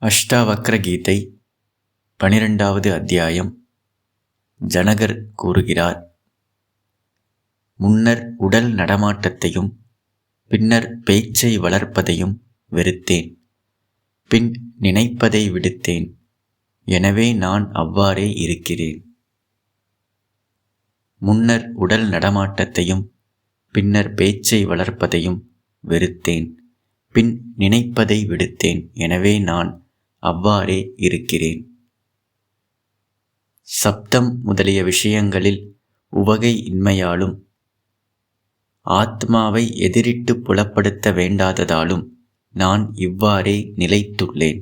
அஷ்டாவக்ர கீதை 12வது அத்தியாயம். ஜனகர் கூறுகிறார்: முன்னர் உடல் நடமாட்டத்தையும் பின்னர் பேச்சை வளர்ப்பதையும் வெறுத்தேன். பின் நினைப்பதை விடுத்தேன். எனவே நான் அவ்வாறே இருக்கிறேன். முன்னர் உடல் நடமாட்டத்தையும் பின்னர் பேச்சை வளர்ப்பதையும் வெறுத்தேன். பின் நினைப்பதை விடுத்தேன். எனவே நான் அவ்வாறே இருக்கிறேன். சப்தம் முதலிய விஷயங்களில் உவகை இன்மையாலும் ஆத்மாவை எதிரிட்டு புலப்படுத்த வேண்டாததாலும் நான் இவ்வாறே நிலைத்துள்ளேன்.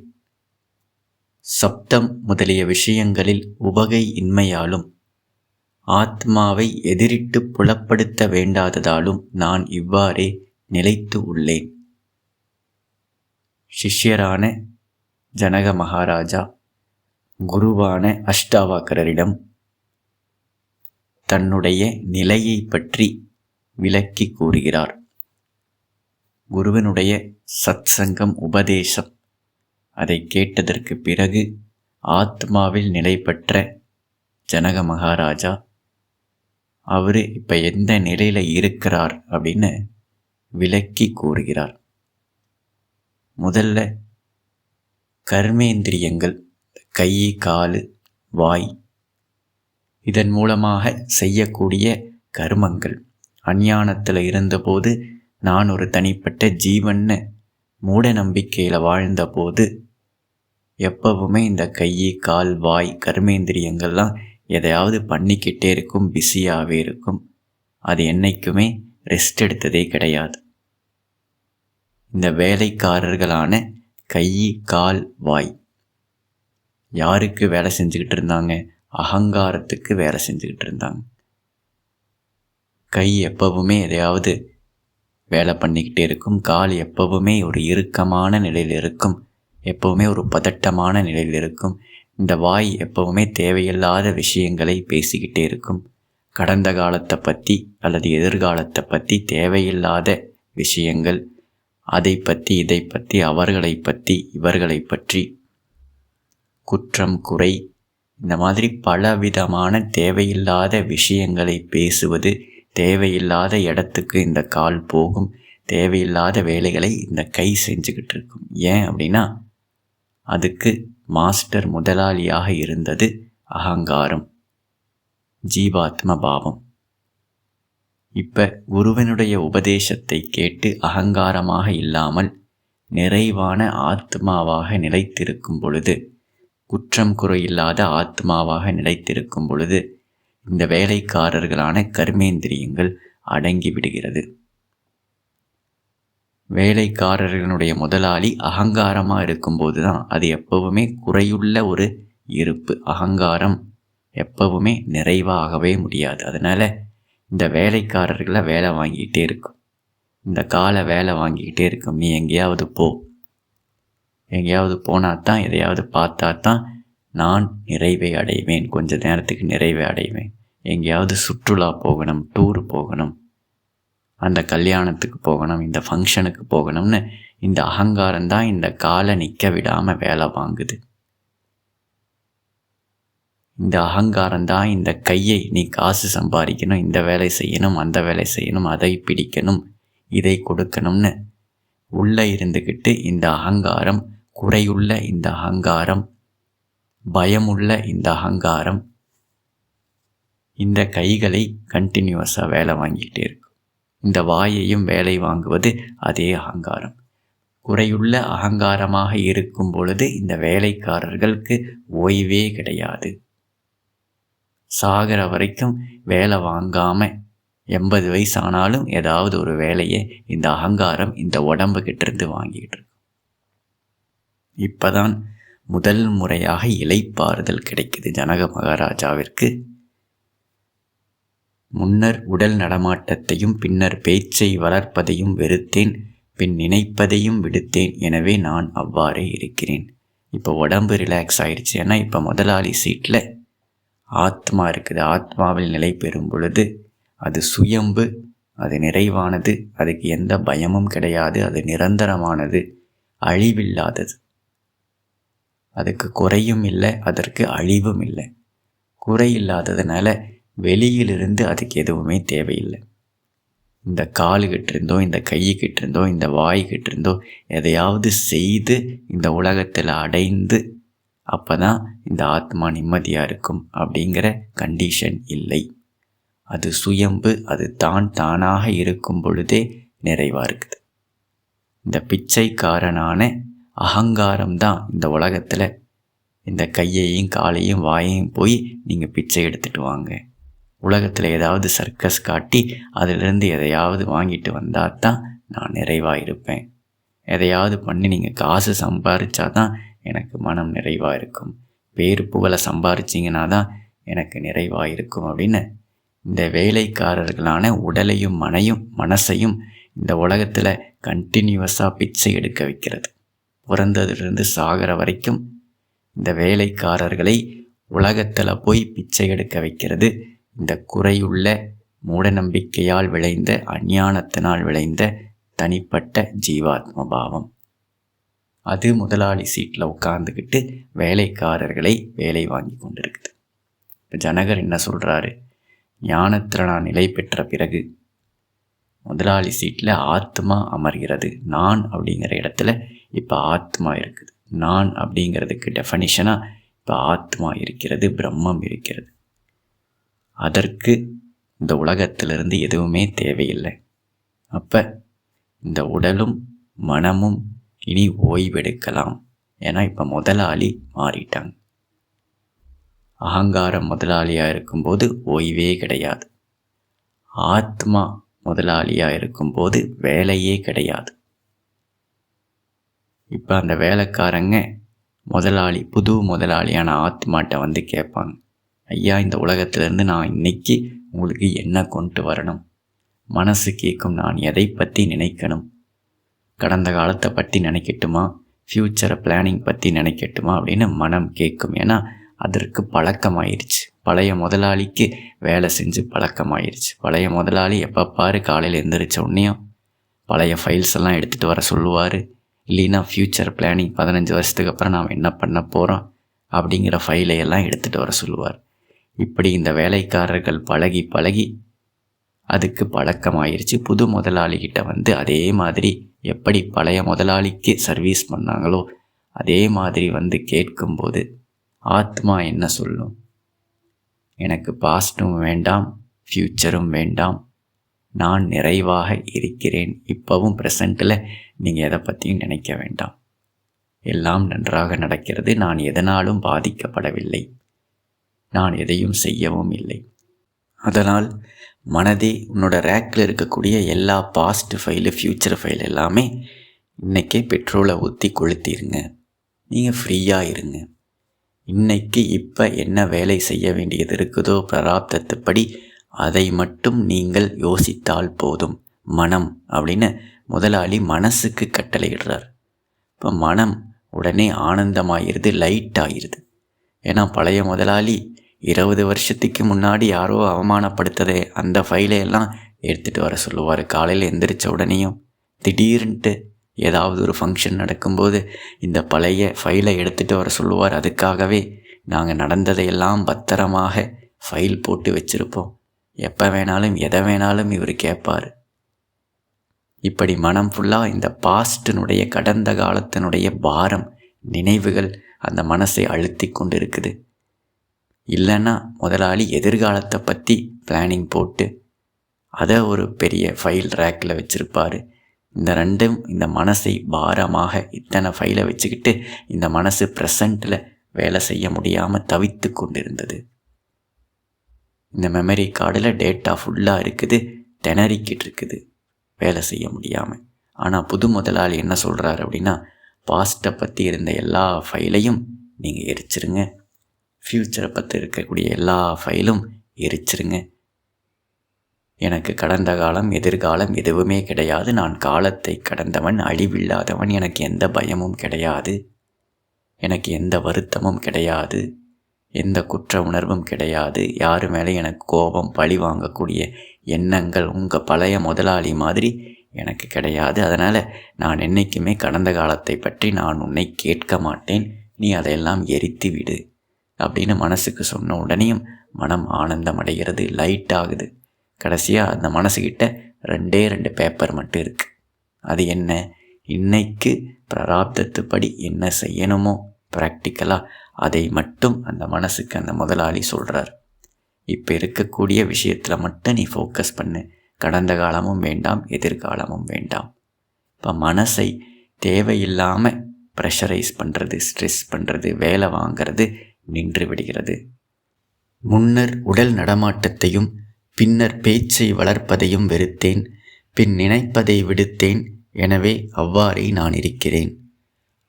சப்தம் முதலிய விஷயங்களில் உவகை இன்மையாலும் ஆத்மாவை எதிரிட்டு புலப்படுத்த வேண்டாததாலும் நான் இவ்வாறே நிலைத்து உள்ளேன். சிஷ்யரான ஜனக மகாராஜா குருவான அஷ்டாவக்ரரிடம் தன்னுடைய நிலையை பற்றி விளக்கி கூறுகிறார். குருவினுடைய சத்சங்கம், உபதேசம் அதை கேட்டதற்கு பிறகு ஆத்மாவில் நிலை பெற்ற ஜனக மகாராஜா அவர் இப்போ எந்த நிலையில் இருக்கிறார் அப்படின்னு விளக்கி கூறுகிறார். முதல்ல கர்மேந்திரியங்கள், கை, கால், வாய், இதன் மூலமாக செய்யக்கூடிய கர்மங்கள். அஞ்ஞானத்தில் இருந்தபோது நான் ஒரு தனிப்பட்ட ஜீவன்னு மூட நம்பிக்கையில் வாழ்ந்தபோது எப்பவுமே இந்த கை, கால், வாய், கர்மேந்திரியங்கள்லாம் எதையாவது பண்ணிக்கிட்டே இருக்கும், பிஸியாகவே இருக்கும். அது என்றைக்குமே ரெஸ்ட் எடுத்ததே கிடையாது. இந்த வேலைக்காரர்களான கை, கால், வாய் யாருக்கு வேலை செஞ்சுக்கிட்டு இருந்தாங்க? அகங்காரத்துக்கு வேலை செஞ்சுக்கிட்டு இருந்தாங்க. கை எப்பவுமே எதையாவது வேலை பண்ணிக்கிட்டே இருக்கும். கால் எப்பவுமே ஒரு இறுக்கமான நிலையில் இருக்கும், எப்பவுமே ஒரு பதட்டமான நிலையில் இருக்கும். இந்த வாய் எப்பவுமே தேவையில்லாத விஷயங்களை பேசிக்கிட்டே இருக்கும். கடந்த காலத்தை பற்றி அல்லது எதிர்காலத்தை பற்றி தேவையில்லாத விஷயங்கள், அதை பற்றி இதை பற்றி, அவர்களை பற்றி இவர்களை பற்றி, குற்றம், குறை, இந்த மாதிரி பலவிதமான தேவையில்லாத விஷயங்களை பேசுவது. தேவையில்லாத இடத்துக்கு இந்த கால் போகும். தேவையில்லாத வேலைகளை இந்த கை செஞ்சுக்கிட்டு இருக்கும். ஏன் அப்படின்னா அதுக்கு மாஸ்டர், முதலாளியாக இருந்தது அகங்காரம், ஜீவாத்ம பாவம். இப்போ குருவனுடைய உபதேசத்தை கேட்டு அகங்காரமாக இல்லாமல் நிறைவான ஆத்மாவாக நிலைத்திருக்கும் பொழுது, குற்றம் குறையில்லாத ஆத்மாவாக நிலைத்திருக்கும் பொழுது இந்த வேலைக்காரர்களான கர்மேந்திரியங்கள் அடங்கி விடுகிறது. வேலைக்காரர்களுடைய முதலாளி அகங்காரமாக இருக்கும்போது தான் அது எப்பவுமே குறையுள்ள ஒரு இருப்பு. அகங்காரம் எப்பவுமே நிறைவாகவே முடியாது. அதனால் இந்த வேலைக்காரர்களை வேலை வாங்கிக்கிட்டே இருக்கும். இந்த காலை வேலை வாங்கிக்கிட்டே இருக்கும். நீ எங்கேயாவது போ, எங்கேயாவது போனால் தான், எதையாவது பார்த்தா தான் நான் நிறைவை அடைவேன், கொஞ்ச நேரத்துக்கு நிறைவை அடைவேன். எங்கேயாவது சுற்றுலா போகணும், டூர் போகணும், அந்த கல்யாணத்துக்கு போகணும், இந்த ஃபங்க்ஷனுக்கு போகணும்னு இந்த அகங்காரம்தான் இந்த காலை நிற்க விடாமல் வேலை வாங்குது. இந்த அகங்காரம்தான் இந்த கையை நீ காசு சம்பாதிக்கணும், இந்த வேலை செய்யணும், அந்த வேலை செய்யணும், அதை பிடிக்கணும், இதை கொடுக்கணும்னு உள்ளே இருந்துக்கிட்டு இந்த அகங்காரம், குறையுள்ள இந்த அகங்காரம், பயமுள்ள இந்த அகங்காரம் இந்த கைகளை கண்டினியூஸாக வேலை வாங்கிக்கிட்டே இருக்கும். இந்த வாயையும் வேலை வாங்குவது அதே அகங்காரம். குறையுள்ள அகங்காரமாக இருக்கும் பொழுது இந்த வேலைக்காரர்களுக்கு ஓய்வே கிடையாது. சாகிற வரைக்கும் வேலை வாங்காமல் 80 வயசு ஆனாலும் ஏதாவது ஒரு வேலையை இந்த அகங்காரம் இந்த உடம்புகிட்ட இருந்து வாங்கிக்கிட்டு இருக்கும். இப்போதான் முதல் முறையாக இளைப்பாறுதல் கிடைக்குது ஜனக மகாராஜாவிற்கு. முன்னர் உடல் நடமாட்டத்தையும் பின்னர் பேச்சை வளர்ப்பதையும் வெறுத்தேன். பின் நினைப்பதையும் விடுத்தேன். எனவே நான் அவ்வாறே இருக்கிறேன். இப்போ உடம்பு ரிலாக்ஸ் ஆயிடுச்சு. ஏன்னா இப்போ முதலாளி சீட்டில் ஆத்மா இருக்குது. ஆத்மாவில் நிலை பெறும் பொழுது அது சுயம்பு, அது நிறைவானது, அதுக்கு எந்த பயமும் கிடையாது, அது நிரந்தரமானது, அழிவில்லாதது. அதுக்கு குறையும் இல்லை, அதற்கு அழிவும் இல்லை. குறை இல்லாததுனால வெளியிலிருந்து அதுக்கு எதுவுமே தேவையில்லை. இந்த காலுக்கிட்ட இருந்தோ, இந்த கையிக்கிட்ட இருந்தோ, இந்த வாய்கிட்ட இருந்தோ எதையாவது செய்து இந்த உலகத்தில் அடைந்து அப்போ தான் இந்த ஆத்மா நிம்மதியாக இருக்கும் அப்படிங்கிற கண்டிஷன் இல்லை. அது சுயம்பு, அது தானாக இருக்கும் பொழுதே நிறைவாக இருக்குது. இந்த பிச்சைக்காரனான அகங்காரம்தான் இந்த உலகத்தில் இந்த கையையும் காலையும் வாயையும் போய் நீங்கள் பிச்சை எடுத்துகிட்டு வாங்க, உலகத்தில் ஏதாவது சர்க்கஸ் காட்டி அதிலிருந்து எதையாவது வாங்கிட்டு வந்தால் தான் நான் நிறைவாக இருப்பேன், எதையாவது பண்ணி நீங்கள் காசு சம்பாதிச்சா தான் எனக்கு மனம் நிறைவாக இருக்கும், பேரு புகழை சம்பாதிச்சிங்கன்னா தான் எனக்கு நிறைவாக இருக்கும் அப்படின்னு இந்த வேலைக்காரர்களான உடலையும் மனசையும் இந்த உலகத்தில் கண்டினியூவஸாக பிச்சை எடுக்க வைக்கிறது. பிறந்ததிலிருந்து சாகிற வரைக்கும் இந்த வேலைக்காரர்களை உலகத்தில் போய் பிச்சை எடுக்க வைக்கிறது இந்த குறையுள்ள மூடநம்பிக்கையால் விளைந்த, அஞ்ஞானத்தினால் விளைந்த தனிப்பட்ட ஜீவாத்ம பாவம். அது முதலாளி சீட்டில் உட்கார்ந்துக்கிட்டு வேலைக்காரர்களை வேலை வாங்கி கொண்டிருக்குது. இப்போ ஜனகர் என்ன சொல்கிறாரு? ஞானத்தில் நான் நிலை பெற்ற பிறகு முதலாளி சீட்டில் ஆத்மா அமர்கிறது. நான் அப்படிங்கிற இடத்துல இப்போ ஆத்மா இருக்குது. நான் அப்படிங்கிறதுக்கு டெஃபனிஷனாக இப்போ ஆத்மா இருக்கிறது, பிரம்மம் இருக்கிறது. அதற்கு இந்த உலகத்திலிருந்து எதுவுமே தேவையில்லை. அப்போ இந்த உடலும் மனமும் இனி ஓய்வெடுக்கலாம். ஏன்னா இப்போ முதலாளி மாறிட்டாங்க. அகங்காரம் முதலாளியாக இருக்கும்போது ஓய்வே கிடையாது. ஆத்மா முதலாளியாக இருக்கும்போது வேலையே கிடையாது. இப்போ அந்த வேலைக்காரங்க புது முதலாளியான ஆத்மாட்ட வந்து கேட்பாங்க, ஐயா, இந்த உலகத்திலேருந்து நான் இன்னைக்கு உங்களுக்கு என்ன கொண்டு வரணும்? மனசு கேட்கும், நான் எதை பற்றி நினைக்கணும்? கடந்த காலத்தை பற்றி நினைக்கட்டுமா, ஃப்யூச்சரை பிளானிங் பற்றி நினைக்கட்டுமா அப்படின்னு மனம் கேட்கும். ஏன்னா அதற்கு பழக்கமாயிருச்சு. பழைய முதலாளிக்கு வேலை செஞ்சு பழக்கமாயிருச்சு. பழைய முதலாளி எப்போ பாரு காலையில் எழுந்திரிச்ச உடனேயும் பழைய ஃபைல்ஸ் எல்லாம் எடுத்துகிட்டு வர சொல்லுவார். இல்லைன்னா ஃப்யூச்சர் பிளானிங் 15 வருஷத்துக்கு அப்புறம் நாம் என்ன பண்ண போகிறோம் அப்படிங்கிற ஃபைலையெல்லாம் எடுத்துகிட்டு வர சொல்லுவார். இப்படி இந்த வேலைக்காரர்கள் பழகி அதுக்கு பழக்கமாயிருச்சு. புது முதலாளிகிட்ட வந்து அதே மாதிரி எப்படி பழைய முதலாளிக்கு சர்வீஸ் பண்ணாங்களோ அதே மாதிரி வந்து கேட்கும்போது ஆத்மா என்ன சொல்லும்? எனக்கு பாஸ்ட்டும் வேண்டாம், ஃப்யூச்சரும் வேண்டாம், நான் நிறைவாக இருக்கிறேன், இப்போவும் ப்ரெசண்ட்டில் நீங்கள் எதை பற்றியும் நினைக்க வேண்டாம், எல்லாம் நன்றாக நடக்கிறது, நான் எதனாலும் பாதிக்கப்படவில்லை, நான் எதையும் செய்யவும் இல்லை. அதனால் மனதே உன்னோட ரேக்கில் இருக்கக்கூடிய எல்லா பாஸ்ட் ஃபைலு, ஃப்யூச்சர் ஃபைல் எல்லாமே இன்றைக்கே பெட்ரோலை ஊற்றி கொளுத்திடுங்க. நீங்கள் ஃப்ரீயாக இருங்க. இன்னைக்கு இப்போ என்ன வேலை செய்ய வேண்டியது இருக்குதோ பிராரப்தத்துப்படி அதை மட்டும் நீங்கள் யோசித்தால் போதும். மனம் அப்படின்னு முதலாளி மனசுக்கு கட்டளையிடுறார். இப்போ மனம் உடனே ஆனந்தமாகிருது, லைட் ஆகிருது. ஏன்னா பழைய முதலாளி 20 வருஷத்துக்கு முன்னாடி யாரோ அவமானப்படுத்ததே அந்த ஃபைலையெல்லாம் எடுத்துகிட்டு வர சொல்லுவார். காலையில் எந்திரிச்ச உடனேயும் திடீர்னுட்டு ஏதாவது ஒரு ஃபங்க்ஷன் நடக்கும்போது இந்த பழைய ஃபைலை எடுத்துகிட்டு வர சொல்லுவார். அதுக்காகவே நாங்கள் நடந்ததையெல்லாம் பத்திரமாக ஃபைல் போட்டு வச்சுருப்போம். எப்போ வேணாலும் எதை வேணாலும் இவர் கேட்பார். இப்படி மனம் ஃபுல்லாக இந்த பாஸ்டினுடைய, கடந்த காலத்தினுடைய பாரம், நினைவுகள் அந்த மனசை அழுத்தி கொண்டு இருக்குது. இல்லைன்னா முதலாளி எதிர்காலத்தை பற்றி பிளானிங் போட்டு அதை ஒரு பெரிய ஃபைல் ரேக்கில் வச்சுருப்பார். இந்த ரெண்டும் இந்த மனசை பாரமாக இத்தனை ஃபைலை வச்சுக்கிட்டு இந்த மனசு ப்ரெசண்ட்டில் வேலை செய்ய முடியாமல் தவித்து கொண்டிருந்தது. இந்த மெமரி கார்டில் டேட்டா ஃபுல்லாக இருக்குது, திணறிக்கிட்டு இருக்குது, வேலை செய்ய முடியாமல். ஆனால் புது முதலாளி என்ன சொல்கிறாரு அப்படின்னா, பாஸ்ட்டை பற்றி இருந்த எல்லா ஃபைலையும் நீங்கள் எரிச்சிருங்க, ஃப்யூச்சரை பற்றி இருக்கக்கூடிய எல்லா ஃபைலும் எரிச்சிருங்க. எனக்கு கடந்த காலம் எதிர்காலம் எதுவுமே கிடையாது, நான் காலத்தை கடந்தவன், அழிவில்லாதவன், எனக்கு எந்த பயமும் கிடையாது, எனக்கு எந்த வருத்தமும் கிடையாது, எந்த குற்ற உணர்வும் கிடையாது, யாரு மேலே எனக்கு கோபம், பழி வாங்கக்கூடிய எண்ணங்கள் உங்கள் பழைய முதலாளி மாதிரி எனக்கு கிடையாது. அதனால் நான் என்றைக்குமே கடந்த காலத்தை பற்றி நான் உன்னை கேட்க மாட்டேன், நீ அதையெல்லாம் எரித்து விடு அப்படின்னு மனசுக்கு சொன்ன உடனேயும் மனம் ஆனந்தம் அடைகிறது, லைட் ஆகுது. கடைசியாக அந்த மனசுக்கிட்ட 2 பேப்பர் மட்டும் இருக்குது. அது என்ன? இன்னைக்கு பிராரப்தத்துப்படி என்ன செய்யணுமோ ப்ராக்டிக்கலாக அதை மட்டும் அந்த மனசுக்கு அந்த முதலாளி சொல்கிறார். இப்போ இருக்கக்கூடிய விஷயத்தில் மட்டும் நீ ஃபோக்கஸ் பண்ணு. கடந்த காலமும் வேண்டாம், எதிர்காலமும் வேண்டாம். இப்போ மனசை தேவையில்லாமல் ப்ரெஷரைஸ் பண்ணுறது, ஸ்ட்ரெஸ் பண்ணுறது, வேலை வாங்கிறது நின்று விடுகிறது. முன்னர் உடல் நடமாட்டத்தையும் பின்னர் பேச்சை வளர்ப்பதையும் வெறுத்தேன், பின் நினைப்பதை விடுத்தேன். எனவே அவ்வாறே நான் இருக்கிறேன்.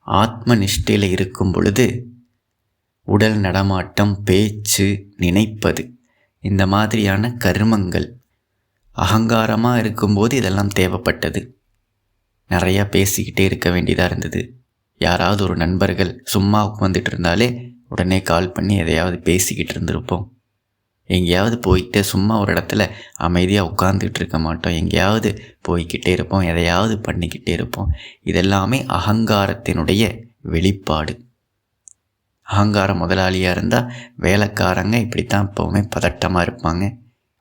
ஆத்ம நிஷ்டையில் இருக்கும் பொழுது உடல் நடமாட்டம், பேச்சு, நினைப்பது, இந்த மாதிரியான கர்மங்கள் அகங்காரமாக இருக்கும்போது இதெல்லாம் தேவைப்பட்டது. நிறையா பேசிக்கிட்டே இருக்க வேண்டியதாக இருந்தது. யாராவது ஒரு நண்பர்கள் சும்மா உட்காந்துட்டு இருந்தாலே உடனே கால் பண்ணி எதையாவது பேசிக்கிட்டு இருந்திருப்போம். எங்கேயாவது போய்கிட்டே சும்மா ஒரு இடத்துல அமைதியாக உட்காந்துக்கிட்டு இருக்க மாட்டோம். எங்கேயாவது போய்கிட்டே இருப்போம், எதையாவது பண்ணிக்கிட்டே இருப்போம். இதெல்லாமே அகங்காரத்தினுடைய வெளிப்பாடு. அகங்காரம் முதலாளியாக இருந்தால் வேலைக்காரங்க இப்படித்தான் எப்போவுமே பதட்டமாக இருப்பாங்க,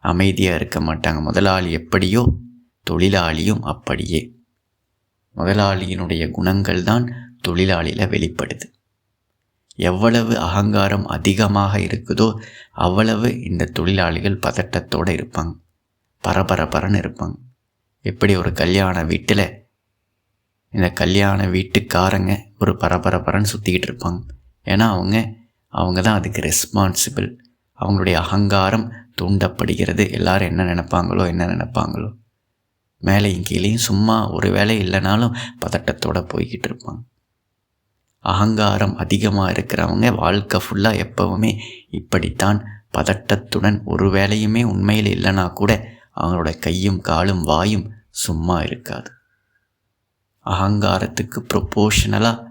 அமைதியாக இருக்க மாட்டாங்க. முதலாளி எப்படியோ தொழிலாளியும் அப்படியே. முதலாளியினுடைய குணங்கள் தான் தொழிலாளியில் வெளிப்படுது. எவ்வளவு அகங்காரம் அதிகமாக இருக்குதோ அவ்வளவு இந்த தொழிலாளிகள் பதட்டத்தோடு இருப்பாங்க, பரபரன்னு இருப்பாங்க. எப்படி ஒரு கல்யாண வீட்டில் இந்த கல்யாண வீட்டுக்காரங்க ஒரு பரபரன்னு சுற்றிக்கிட்டு இருப்பாங்க. ஏன்னா அவங்க தான் அதுக்கு ரெஸ்பான்சிபிள். அவங்களுடைய அகங்காரம் தூண்டப்படுகிறது. எல்லாரும் என்ன நினைப்பாங்களோ. மேலேயும் கீழேயும் சும்மா ஒரு வேலை இல்லைனாலும் பதட்டத்தோடு போய்கிட்டு இருப்பாங்க. அகங்காரம் அதிகமாக இருக்கிறவங்க வாழ்க்கை ஃபுல்லாக எப்போவுமே இப்படித்தான் பதட்டத்துடன், ஒரு வேலையுமே உண்மையில் இல்லைனா கூட அவங்களோட கையும் காலும் வாயும் சும்மா இருக்காது. அகங்காரத்துக்கு ப்ரொபோஷனலாக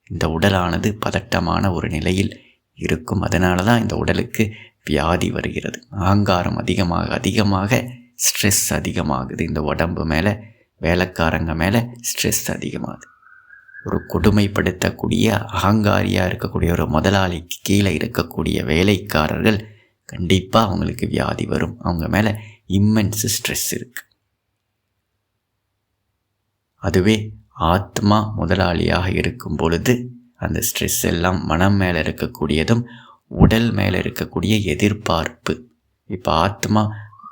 இந்த உடலானது பதட்டமான ஒரு நிலையில் இருக்கும். அதனால தான் இந்த உடலுக்கு வியாதி வருகிறது. அகங்காரம் அதிகமாக ஸ்ட்ரெஸ் அதிகமாகுது. இந்த உடம்பு மேலே, வேலைக்காரங்க மேலே ஸ்ட்ரெஸ் அதிகமாகுது. ஒரு கொடுமைப்படுத்தக்கூடிய அகங்காரியாக இருக்கக்கூடிய ஒரு முதலாளிக்கு கீழே இருக்கக்கூடிய வேலைக்காரர்கள் கண்டிப்பாக அவங்களுக்கு வியாதி வரும். அவங்க மேலே இம்மென்ஸ் ஸ்ட்ரெஸ் இருக்குது. அதுவே ஆத்மா முதலாளியாக இருக்கும் பொழுது அந்த ஸ்ட்ரெஸ் எல்லாம் மனம் மேலே இருக்கக்கூடியதும் உடல் மேலே இருக்கக்கூடிய எதிர்பார்ப்பு. இப்போ ஆத்மா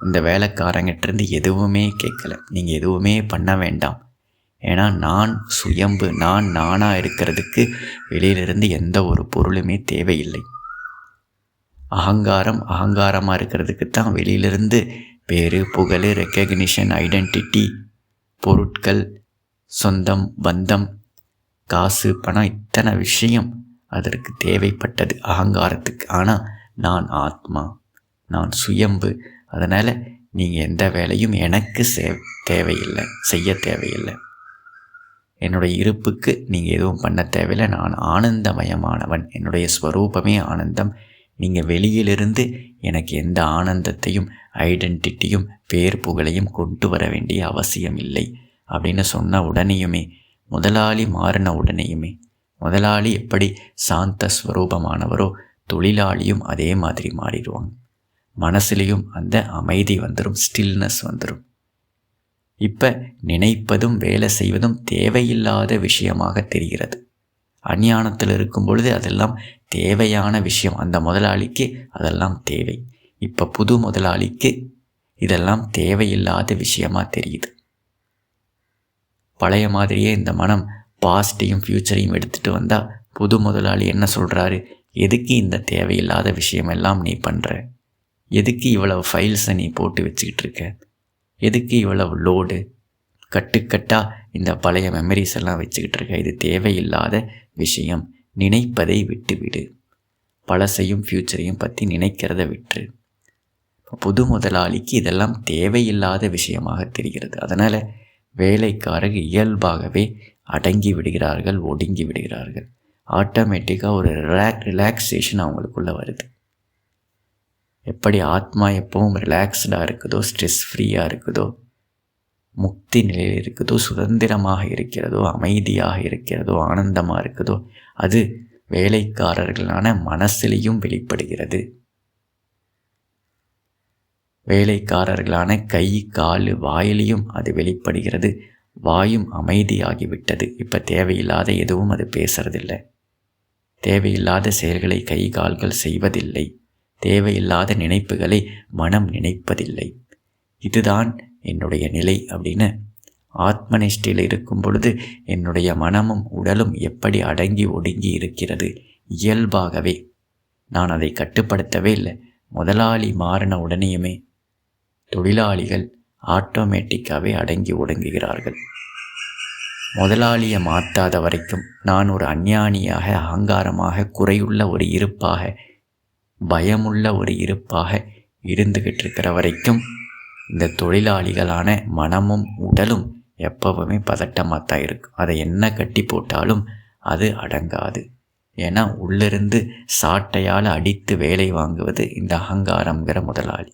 இந்த வேலைக்காரங்கிட்டேருந்து எதுவுமே கேட்கல, நீங்கள் எதுவுமே பண்ண வேண்டாம். ஏன்னா நான் சுயம்பு, நானாக இருக்கிறதுக்கு வெளியிலிருந்து எந்த ஒரு பொருளுமே தேவையில்லை. அகங்காரமாக இருக்கிறதுக்கு தான் வெளியிலிருந்து பேர், புகழ், ரெக்கக்னிஷன், ஐடென்டிட்டி, பொருட்கள், சொந்தம், பந்தம், காசு, பணம், இத்தனை விஷயம் அதற்கு தேவைப்பட்டது அகங்காரத்துக்கு. ஆனால் நான் ஆத்மா, நான் சுயம்பு. அதனால் நீங்கள் எந்த வேலையும் எனக்கு தேவையில்லை, செய்ய தேவையில்லை. என்னுடைய இருப்புக்கு நீங்கள் எதுவும் பண்ண தேவையில்லை. நான் ஆனந்தமயமானவன், என்னுடைய ஸ்வரூபமே ஆனந்தம். நீங்கள் வெளியிலிருந்து எனக்கு எந்த ஆனந்தத்தையும், ஐடென்டிட்டியும், பேர், புகழையும் கொண்டு வர வேண்டிய அவசியம் இல்லை அப்படின்னு சொன்ன உடனேயுமே, முதலாளி மாறின உடனேயுமே, முதலாளி எப்படி சாந்த ஸ்வரூபமானவரோ தொழிலாளியும் அதே மாதிரி மாறிடுவாங்க. மனசுலேயும் அந்த அமைதி வந்துடும், ஸ்டில்னஸ் வந்துடும். இப்போ நினைப்பதும் வேலை செய்வதும் தேவையில்லாத விஷயமாக தெரிகிறது. அஞ்ஞானத்தில் இருக்கும் பொழுது அதெல்லாம் தேவையான விஷயம். அந்த முதலாளிக்கு அதெல்லாம் தேவை. இப்போ புது முதலாளிக்கு இதெல்லாம் தேவையில்லாத விஷயமாக தெரியுது. பழைய மாதிரியே இந்த மனம் பாஸ்டையும் ஃப்யூச்சரையும் எடுத்துகிட்டு வந்தால் புது முதலாளி என்ன சொல்கிறாரு? எதுக்கு இந்த தேவையில்லாத விஷயமெல்லாம் நீ பண்ணுற? எதுக்கு இவ்வளவு ஃபைல்ஸை நீ போட்டு வச்சுக்கிட்டு இருக்க? எதுக்கு இவ்வளவு லோடு, கட்டுக்கட்டாக இந்த பழைய மெமரிஸ் எல்லாம் வச்சுக்கிட்டு இருக்க? இது தேவையில்லாத விஷயம். நினைப்பதை விட்டுவிடு. பழசையும் ஃப்யூச்சரையும் பற்றி நினைக்கிறத விட்டுரு. புது முதலாளிக்கு இதெல்லாம் தேவையில்லாத விஷயமாக தெரிகிறது. அதனால் வேலைக்காரர்கள் இயல்பாகவே அடங்கி விடுகிறார்கள், ஒடுங்கி விடுகிறார்கள். ஆட்டோமேட்டிக்காக ஒரு ரிலாக்ஸேஷன் அவங்களுக்குள்ளே வருது. எப்படி ஆத்மா எப்பவும் ரிலாக்ஸ்டாக இருக்குதோ, ஸ்ட்ரெஸ் ஃப்ரீயாக இருக்குதோ, முக்தி நிலையில் இருக்குதோ, சுதந்திரமாக இருக்கிறதோ, அமைதியாக இருக்கிறதோ, ஆனந்தமாக இருக்குதோ, அது வேலைக்காரர்களான மனசிலையும் வெளிப்படுகிறது. வேலைக்காரர்களான கை, கால், வாயிலையும் அது வெளிப்படுகிறது. வாயும் அமைதியாகிவிட்டது. இப்போ தேவையில்லாத எதுவும் அது பேசுறதில்லை. தேவையில்லாத செயல்களை கை கால்கள் செய்வதில்லை. தேவையில்லாத நினைப்புகளை மனம் நினைப்பதில்லை. இதுதான் என்னுடைய நிலை அப்படின்னு ஆத்மனிஷ்டையில் இருக்கும் பொழுது என்னுடைய மனமும் உடலும் எப்படி அடங்கி ஒடுங்கி இருக்கிறது. இயல்பாகவே நான் அதை கட்டுப்படுத்தவே இல்லை. முதலாளி மாறின உடனேயுமே தொழிலாளிகள் ஆட்டோமேட்டிக்காகவே அடங்கி ஒடுங்குகிறார்கள். முதலாளியை மாற்றாத வரைக்கும் நான் ஒரு அஞ்ஞானியாக, அகங்காரமாக, குறையுள்ள ஒரு இருப்பாக, பயமுள்ள ஒரு இருப்பாக இருந்துகிட்டு இருக்கிற வரைக்கும் இந்த தொழிலாளிகளான மனமும் உடலும் எப்பவுமே பதட்டமாக தான் இருக்கும். அதை என்ன கட்டி போட்டாலும் அது அடங்காது. ஏன்னா உள்ளிருந்து சாட்டையால் அடித்து வேலை வாங்குவது இந்த அகங்காரங்கிற முதலாளி.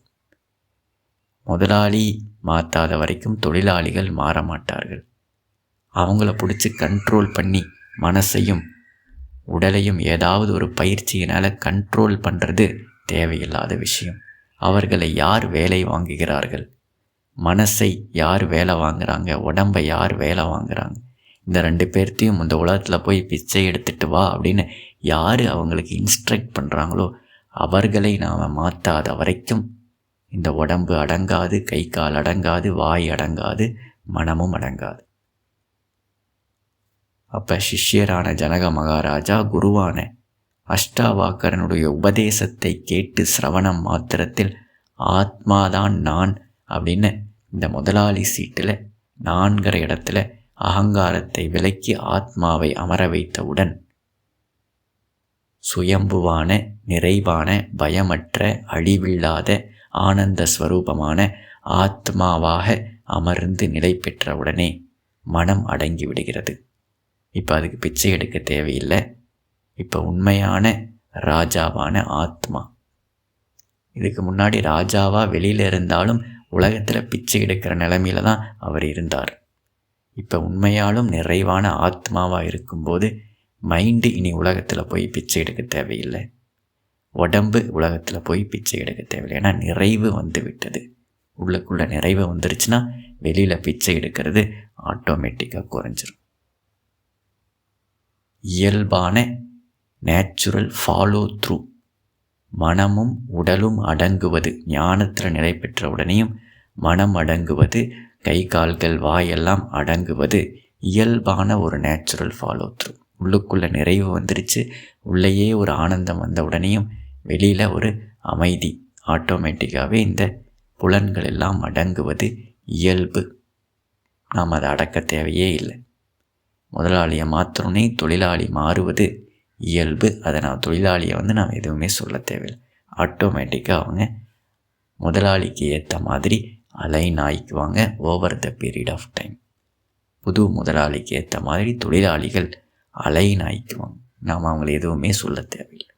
முதலாளி மாற்றாத வரைக்கும் தொழிலாளிகள் மாற மாட்டார்கள். அவங்கள பிடிச்சி கண்ட்ரோல் பண்ணி மனசையும் உடலையும் ஏதாவது ஒரு பயிற்சியினால் கண்ட்ரோல் பண்ணுறது தேவையில்லாத விஷயம். அவர்களை யார் வேலை வாங்குகிறார்கள்? மனசை யார் வேலை வாங்குகிறாங்க? உடம்பை யார் வேலை வாங்குகிறாங்க? இந்த 2 பேர்த்தையும் இந்த உலகத்தில் போய் பிச்சை எடுத்துட்டு வா அப்படின்னு யார் அவங்களுக்கு இன்ஸ்ட்ரக்ட் பண்ணுறாங்களோ அவர்களை நாம் மாற்றாத வரைக்கும் இந்த உடம்பு அடங்காது, கை கால் அடங்காது, வாய் அடங்காது, மனமும் அடங்காது. அப்போ சிஷ்யரான ஜனக மகாராஜா குருவான அஷ்டாவாக்கரனுடைய உபதேசத்தை கேட்டு சிரவணம் மாத்திரத்தில் ஆத்மாதான் நான் அப்படின்னு இந்த முதலாளி சீட்டில் 4 இடத்துல அகங்காரத்தை விலக்கி ஆத்மாவை அமர வைத்தவுடன் சுயம்புவான, நிறைவான, பயமற்ற, அழிவில்லாத, ஆனந்த ஸ்வரூபமான ஆத்மாவாக அமர்ந்து நிலை பெற்றவுடனே மனம் அடங்கி விடுகிறது. இப்போ அதுக்கு பிச்சை எடுக்க தேவையில்லை. இப்போ உண்மையான ராஜாவான ஆத்மா. இதுக்கு முன்னாடி ராஜாவாக வெளியில் இருந்தாலும் உலகத்தில் பிச்சை எடுக்கிற நிலைமையில தான் அவர் இருந்தார். இப்போ உண்மையாலும் நிறைவான ஆத்மாவாக இருக்கும்போது மைண்டு இனி உலகத்தில் போய் பிச்சை எடுக்க தேவையில்லை. உடம்பு உலகத்தில் போய் பிச்சை எடுக்க தேவையில்லை. ஏன்னா நிறைவு வந்து விட்டது. உள்ளுக்குள்ளே நிறைவு வந்துருச்சுன்னா வெளியில் பிச்சை எடுக்கிறது ஆட்டோமேட்டிக்காக குறைஞ்சிரும். இயல்பான நேச்சுரல் ஃபாலோ த்ரூ. மனமும் உடலும் அடங்குவது, ஞானத்தில் நிலை பெற்ற உடனேயும் மனம் அடங்குவது, கை கால்கள் வாயெல்லாம் அடங்குவது இயல்பான ஒரு நேச்சுரல் ஃபாலோ த்ரூ. உள்ளுக்குள்ளே நிறைவு வந்துருச்சு, உள்ளேயே ஒரு ஆனந்தம் வந்த உடனேயும் வெளியில் ஒரு அமைதி. ஆட்டோமேட்டிக்காகவே இந்த புலன்கள் எல்லாம் அடங்குவது இயல்பு. நாம் அதை அடக்க தேவையே இல்லை. முதலாளியை மாற்றணுன்னே தொழிலாளி மாறுவது இயல்பு. அதை நான் தொழிலாளியை நாம் எதுவுமே சொல்ல தேவையில்லை. ஆட்டோமேட்டிக்காக அவங்க முதலாளிக்கு ஏற்ற மாதிரி அலைன் ஆகிக்குவாங்க over the period of time. புது முதலாளிக்கு ஏற்ற மாதிரி தொழிலாளிகள் அலைன் ஆகிக்குவாங்க. நாம் அவங்களை எதுவுமே சொல்ல தேவையில்லை,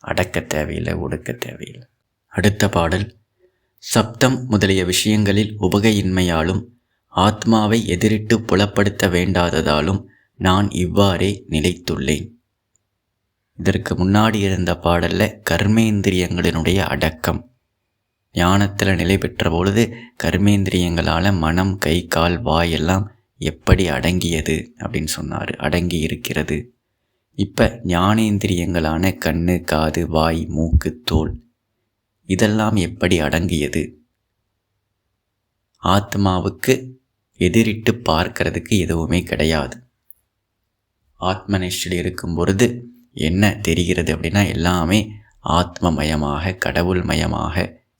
அடக்க தேவையில்லை, ஒடுக்க தேவையில்லை. அடுத்த பாடல். சப்தம் முதலிய விஷயங்களில் உபகையின்மையாலும் ஆத்மாவை எதிரிட்டு புலப்படுத்த வேண்டாததாலும் நான் இவ்வாறே நிலைத்துள்ளேன். இதற்கு முன்னாடி இருந்த பாடலில் கர்மேந்திரியங்களினுடைய அடக்கம், ஞானத்தில் நிலை பெற்ற பொழுது கர்மேந்திரியங்களால் மனம், கை, கால், வாய் எல்லாம் எப்படி அடங்கியது அப்படின்னு சொன்னார். அடங்கி இருக்கிறது. இப்போ ஞானேந்திரியங்களான கண்ணு, காது, வாய், மூக்கு, தோல் இதெல்லாம் எப்படி அடங்கியது? ஆத்மாவுக்கு எதிரிட்டு பார்க்கறதுக்கு எதுவுமே கிடையாது. ஆத்மனிஷ்டில் இருக்கும் பொழுது என்ன தெரிகிறது அப்படின்னா எல்லாமே ஆத்மமயமாக, கடவுள் மயமாக,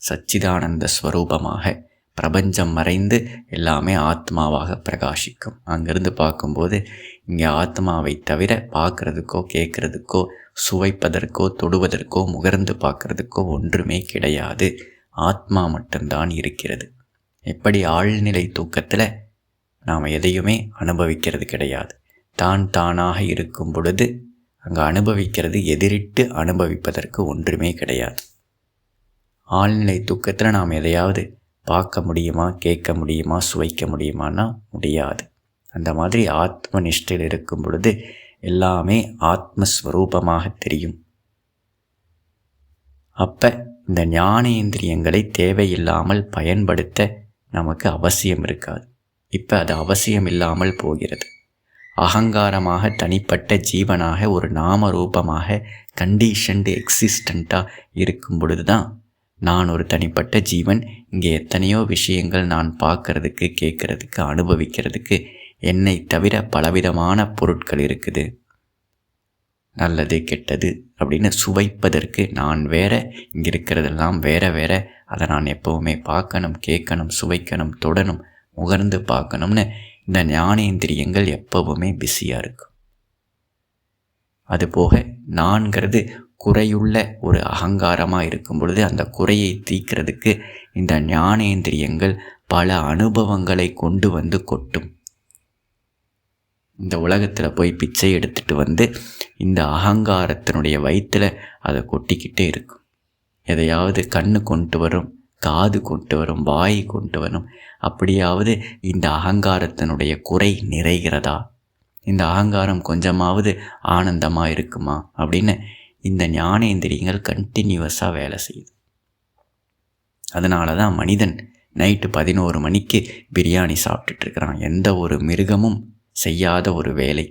சச்சிதானந்த ஸ்வரூபமாக, பிரபஞ்சம் மறைந்து எல்லாமே ஆத்மாவாக பிரகாசிக்கும். அங்கேருந்து பார்க்கும்போது இங்கே ஆத்மாவை தவிர பார்க்குறதுக்கோ, கேட்குறதுக்கோ, சுவைப்பதற்கோ, தொடுவதற்கோ, முகர்ந்து பார்க்குறதுக்கோ ஒன்றுமே கிடையாது. ஆத்மா மட்டும்தான் இருக்கிறது. எப்படி ஆழ்நிலை தூக்கத்தில் நாம் எதையுமே அனுபவிக்கிறது கிடையாது. தான் தானாக இருக்கும் பொழுது அங்கே அனுபவிக்கிறது எதிரிட்டு அனுபவிப்பதற்கு ஒன்றுமே கிடையாது. ஆழ்நிலை தூக்கத்தில் நாம் எதையாவது பார்க்க முடியுமா, கேட்க முடியுமா, சுவைக்க முடியுமான்னா முடியாது. அந்த மாதிரி ஆத்ம நிஷ்டையில் இருக்கும் பொழுது எல்லாமே ஆத்மஸ்வரூபமாக தெரியும். அப்போ இந்த ஞானேந்திரியங்களை தேவையில்லாமல் பயன்படுத்த நமக்கு அவசியம் இருக்காது. இப்போ அது அவசியம் இல்லாமல் போகிறது. அகங்காரமாக தனிப்பட்ட ஜீவனாக ஒரு நாம ரூபமாக கண்டிஷன்டு எக்ஸிஸ்டண்ட்டாக இருக்கும் பொழுது தான் நான் ஒரு தனிப்பட்ட ஜீவன், இங்கே எத்தனையோ விஷயங்கள் நான் பார்க்கறதுக்கு, கேட்கறதுக்கு, அனுபவிக்கிறதுக்கு என்னை தவிர பலவிதமான பொருட்கள் இருக்குது, நல்லது கெட்டது அப்படின்னு சுவைப்பதற்கு நான் வேற, இங்கே இருக்கிறதெல்லாம் வேற வேற, அதை நான் எப்போவுமே பார்க்கணும், கேட்கணும், சுவைக்கணும், தொடணும், முகர்ந்து பார்க்கணும்னு இந்த ஞானேந்திரியங்கள் எப்போவுமே பிஸியாக இருக்கும். அதுபோக நான்கிறது குறையுள்ள ஒரு அகங்காரமாக இருக்கும் பொழுது அந்த குறையை தீர்க்கிறதுக்கு இந்த ஞானேந்திரியங்கள் பல அனுபவங்களை கொண்டு வந்து கொட்டும். இந்த உலகத்தில் போய் பிச்சை எடுத்துகிட்டு வந்து இந்த அகங்காரத்தினுடைய வயிற்றில் அதை கொட்டிக்கிட்டே இருக்கும். எதையாவது கண்ணு கொண்டு வரும், காது கொண்டு வரும், வாய் கொண்டு வரும். அப்படியாவது இந்த அகங்காரத்தினுடைய குறை நிறைகிறதா, இந்த அகங்காரம் கொஞ்சமாவது ஆனந்தமாக இருக்குமா அப்படின்னு இந்த ஞானேந்திரியங்கள் கண்டினியூவஸாக வேலை செய்யுது. அதனால தான் மனிதன் நைட்டு 11 மணிக்கு பிரியாணி சாப்பிட்டுட்ருக்கிறான். எந்த ஒரு மிருகமும் செய்யாத ஒரு வேலை.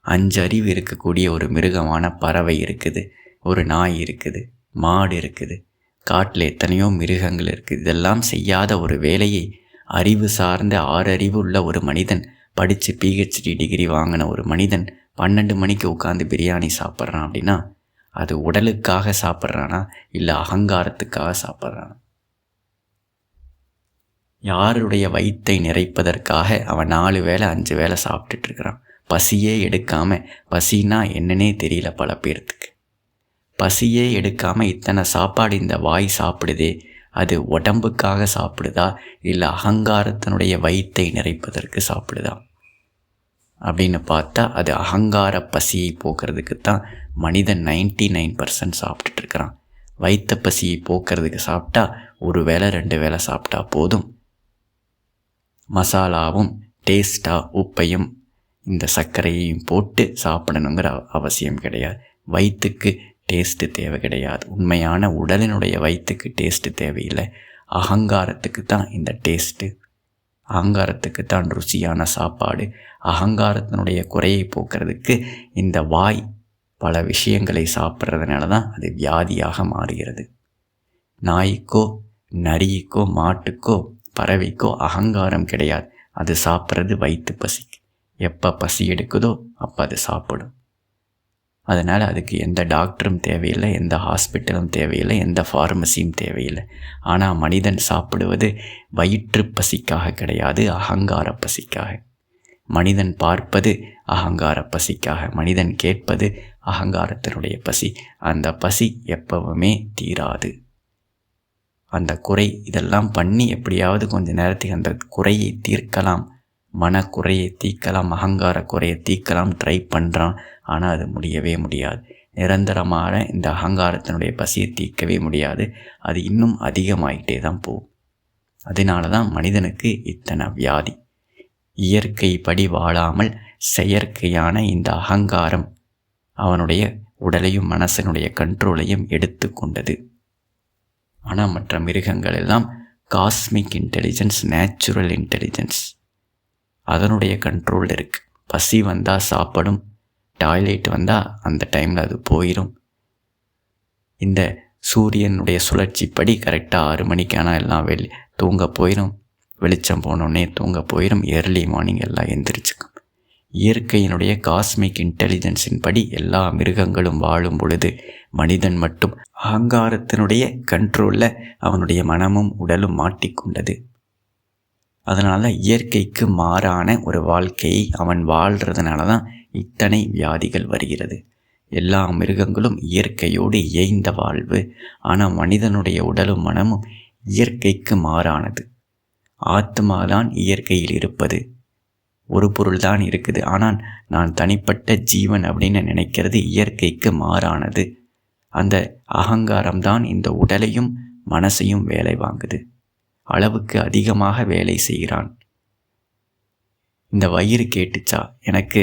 5 அறிவு இருக்கக்கூடிய ஒரு மிருகமான பறவை இருக்குது, ஒரு நாய் இருக்குது, மாடு இருக்குது, காட்டில் எத்தனையோ மிருகங்கள் இருக்குது. இதெல்லாம் செய்யாத ஒரு வேலையை அறிவு சார்ந்த 6 அறிவு உள்ள ஒரு மனிதன், படித்து PhD டிகிரி வாங்கின ஒரு மனிதன் 12 மணிக்கு உட்காந்து பிரியாணி சாப்பிட்றான் அப்படின்னா அது உடலுக்காக சாப்பிட்றானா இல்லை அகங்காரத்துக்காக சாப்பிட்றானா? யாருடைய வயிற்றை நிறைப்பதற்காக அவன் 4 வேளை 5 வேளை சாப்பிட்டுட்ருக்கிறான். பசியே எடுக்காமல், பசினா என்னன்னே தெரியல பல பேர்த்துக்கு. பசியே எடுக்காமல் இத்தனை சாப்பாடு இந்த வாய் சாப்பிடுதே, அது உடம்புக்காக சாப்பிடுதா இல்லை அகங்காரத்தினுடைய வயிற்றை நிறைப்பதற்கு சாப்பிடுதா அப்படின்னு பார்த்தா அது அகங்கார பசியை போக்குறதுக்கு தான் மனிதன் 99% சாப்பிட்டுட்ருக்கிறான். வயிற்ற பசியை போக்குறதுக்கு சாப்பிட்டா 1 வேளை 2 வேளை சாப்பிட்டா போதும். மசாலாவும் டேஸ்ட்டாக உப்பையும் இந்த சர்க்கரையையும் போட்டு சாப்பிடணுங்கிற அவசியம் கிடையாது. வயிற்றுக்கு டேஸ்ட்டு தேவை கிடையாது. உண்மையான உடலினுடைய வயிற்றுக்கு டேஸ்ட்டு தேவையில்லை. அகங்காரத்துக்கு தான் இந்த டேஸ்ட்டு, அகங்காரத்துக்கு தான் ருசியான சாப்பாடு. அகங்காரத்தினுடைய குறையை போக்குறதுக்கு இந்த வாய் பல விஷயங்களை சாப்பிட்றதுனால தான் அது வியாதியாக மாறுகிறது. நாய்க்கோ நரிக்கோ மாட்டுக்கோ பறவைக்கோ அகங்காரம் கிடையாது. அது சாப்பிட்றது வயிற்று பசிக்கு. எப்போ பசி எடுக்குதோ அப்போ அது சாப்பிடும். அதனால் அதுக்கு எந்த டாக்டரும் தேவையில்லை, எந்த ஹாஸ்பிட்டலும் தேவையில்லை, எந்த ஃபார்மசியும் தேவையில்லை. ஆனால் மனிதன் சாப்பிடுவது வயிற்று பசிக்காக கிடையாது, அகங்கார பசிக்காக. மனிதன் பார்ப்பது அகங்கார பசிக்காக, மனிதன் கேட்பது அகங்காரத்தினுடைய பசி. அந்த பசி எப்பவுமே தீராது. அந்த குறை இதெல்லாம் பண்ணி எப்படியாவது கொஞ்ச நேரத்துக்கு அந்த குறையை தீர்க்கலாம், மனக்குறையை தீர்க்கலாம், அகங்கார குறையை தீர்க்கலாம் ட்ரை பண்ணுறான். ஆனால் அது முடியவே முடியாது. நிரந்தரமான இந்த அகங்காரத்தினுடைய பசியை தீர்க்கவே முடியாது. அது இன்னும் அதிகமாகிட்டே தான் போகும். அதனால தான் மனிதனுக்கு இத்தனை வியாதி. இயற்கைப்படி வாழாமல் செயற்கையான இந்த அகங்காரம் அவனுடைய உடலையும் மனசனுடைய கண்ட்ரோலையும் எடுத்து கொண்டது. ஆனால் மற்ற மிருகங்கள் எல்லாம் காஸ்மிக் இன்டெலிஜென்ஸ், நேச்சுரல் இன்டெலிஜென்ஸ் அதனுடைய கண்ட்ரோல் இருக்குது. பசி வந்தால் சாப்பிடும், டாய்லெட் வந்தால் அந்த டைமில் அது போயிடும். இந்த சூரியனுடைய சுழற்சிப்படி கரெக்டாக 6 மணிக்கான எல்லாம் தூங்க போயிடும். வெளிச்சம் போனோடனே தூங்க போயிடும். ஏர்லி மார்னிங் எல்லாம் எந்திரிச்சுக்கும். இயற்கையினுடைய காஸ்மிக் இன்டெலிஜென்ஸின் படி எல்லா மிருகங்களும் வாழும் பொழுது மனிதன் மட்டும் அகங்காரத்தினுடைய கண்ட்ரோலில் அவனுடைய மனமும் உடலும் மாட்டிக்கொண்டது. அதனால் இயற்கைக்கு மாறான ஒரு வாழ்க்கையை அவன் வாழ்கிறதுனால தான் இத்தனை வியாதிகள் வருகிறது. எல்லா மிருகங்களும் இயற்கையோடு இயைந்த வாழ்வு. ஆனால் மனிதனுடைய உடலும் மனமும் இயற்கைக்கு மாறானது. ஆத்மாதான் இயற்கையில் இருப்பது. ஒரு பொருள் தான் இருக்குது. ஆனால் நான் தனிப்பட்ட ஜீவன் அப்படின்னு நினைக்கிறது இயற்கைக்கு மாறானது. அந்த அகங்காரம்தான் இந்த உடலையும் மனசையும் வேலை வாங்குது. அளவுக்கு அதிகமாக வேலை செய்கிறான். இந்த வயிறு கேட்டுச்சா, எனக்கு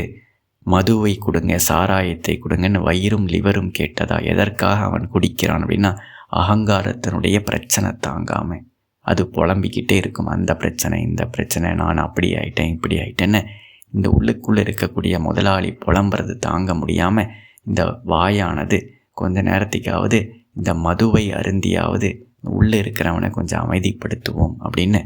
மதுவை கொடுங்க, சாராயத்தை கொடுங்கன்னு வயிறும் லிவரும் கேட்டதா? எதற்காக அவன் குடிக்கிறான் அப்படின்னா அகங்காரத்தினுடைய பிரச்சனை தாங்காமல் அது புலம்பிக்கிட்டே இருக்கும். அந்த பிரச்சனை, இந்த பிரச்சனை, நான் அப்படி ஆயிட்டேன், இப்படி ஆயிட்டேன்னு இந்த உள்ளுக்குள்ளே இருக்கக்கூடிய முதலாளி புலம்புறது தாங்க முடியாமல் இந்த வாயானது கொஞ்ச நேரத்துக்காவது இந்த மதுவை அருந்தியாவது உள்ளே இருக்கிறவனை கொஞ்சம் அமைதிப்படுத்துவோம் அப்படின்னு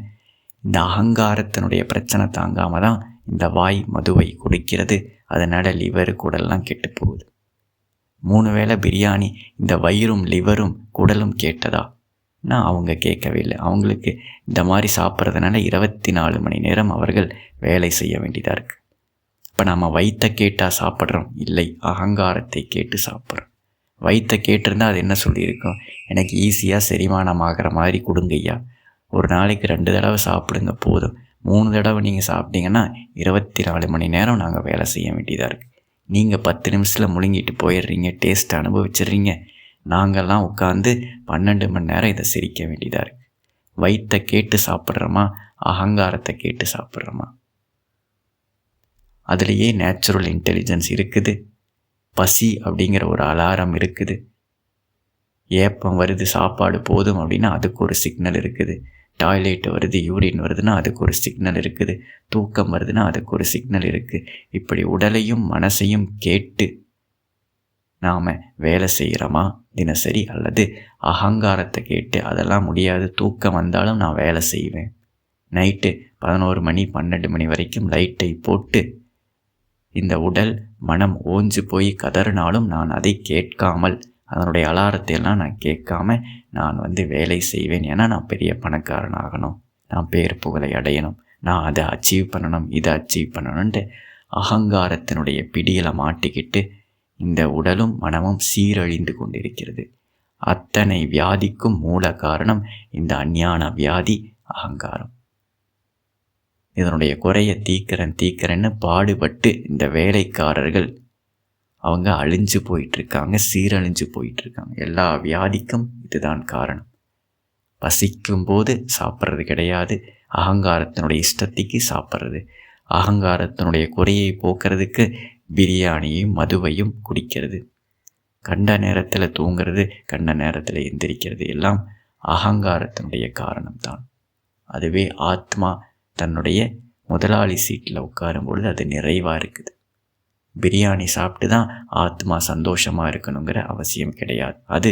இந்த அகங்காரத்தினுடைய பிரச்சனை தாங்காமல் தான் இந்த வாய் மதுவை குடிக்கிறது. அதனால் லிவர் குடல்லாம் கெட்டு போகுது. 3 வேளை பிரியாணி இந்த வயிறும் லிவரும் குடலும் கேட்டதா? நான் அவங்க கேட்கவே இல்லை. அவங்களுக்கு இந்த மாதிரி சாப்பிட்றதுனால 24 மணி நேரம் அவர்கள் வேலை செய்ய வேண்டியதாக இருக்குது. இப்போ நம்ம வயிற்றை கேட்டால் சாப்பிட்றோம்? இல்லை, அகங்காரத்தை கேட்டு சாப்பிட்றோம். வயிற்றை கேட்டிருந்தால் அது என்ன சொல்லியிருக்கோம்? எனக்கு ஈஸியாக செரிமானமாகிற மாதிரி கொடுங்கய்யா, ஒரு நாளைக்கு 2 தடவை சாப்பிடுங்க போதும், 3 தடவை நீங்கள் சாப்பிட்டீங்கன்னா 24 மணி நேரம் நாங்கள் வேலை செய்ய வேண்டியதாக இருக்குது. நீங்கள் 10 நிமிஷத்தில் முழுங்கிட்டு போயிடுறீங்க, டேஸ்ட் அனுபவிச்சிடுறீங்க. நாங்கள்லாம் உட்காந்து 12 மணி நேரம் இதை சிரிக்க வேண்டியதாக இருக்குது. வயிற்றை கேட்டு சாப்பிட்றோமா, அகங்காரத்தை கேட்டு சாப்பிட்றோமா? அதுலேயே நேச்சுரல் இன்டெலிஜென்ஸ் இருக்குது. பசி அப்படிங்கிற ஒரு அலாரம் இருக்குது. ஏப்பம் வருது, சாப்பாடு போதும் அப்படின்னா அதுக்கு ஒரு சிக்னல் இருக்குது. டாய்லெட் வருது, யூரின் வருதுன்னா அதுக்கு ஒரு சிக்னல் இருக்குது. தூக்கம் வருதுன்னா அதுக்கு ஒரு சிக்னல் இருக்குது. இப்படி உடலையும் மனசையும் கேட்டு நாம் வேலை செய்கிறோமா தினசரி? அல்லது அகங்காரத்தை கேட்டு அதெல்லாம் முடியாது, தூக்கம் வந்தாலும் நான் வேலை செய்வேன், நைட்டு 11 மணி 12 மணி வரைக்கும் லைட்டை போட்டு இந்த உடல் மனம் ஓஞ்சு போய் கதறினாலும் நான் அதை கேட்காமல், அதனுடைய அலாரத்தையெல்லாம் நான் கேட்காம நான் வேலை செய்வேன். ஏன்னா நான் பெரிய பணக்காரன் ஆகணும், நான் பேர் புகழை அடையணும், நான் அதை அச்சீவ் பண்ணணும், இதை அச்சீவ் பண்ணணுன்ட்டு அகங்காரத்தினுடைய பிடியில் மாட்டிக்கிட்டு இந்த உடலும் மனமும் சீரழிந்து கொண்டிருக்கிறது. அத்தனை வியாதிக்கும் மூல காரணம் இந்த அஞ்ஞான வியாதி, அகங்காரம். இதனுடைய குறையை தீக்கிறேன்னு பாடுபட்டு இந்த வேலைக்காரர்கள் அவங்க அழிஞ்சு போயிட்டுருக்காங்க, சீரழிஞ்சு போயிட்டுருக்காங்க. எல்லா வியாதிக்கும் இதுதான் காரணம். பசிக்கும்போது சாப்பிட்றது கிடையாது, அகங்காரத்தினுடைய இஷ்டத்துக்கு சாப்பிட்றது. அகங்காரத்தினுடைய குறையை போக்குறதுக்கு பிரியாணியும் மதுவையும் குடிக்கிறது. கண்ட நேரத்தில் தூங்கிறது, கண்ட நேரத்தில் எந்திரிக்கிறது, எல்லாம் அகங்காரத்தினுடைய காரணம்தான். அதுவே ஆத்மா தன்னுடைய முதலாளி சீட்டில் உட்காரும் பொழுது அது நிறைவாக இருக்குது. பிரியாணி சாப்பிட்டு தான் ஆத்மா சந்தோஷமாக இருக்கணுங்கிற அவசியம் கிடையாது. அது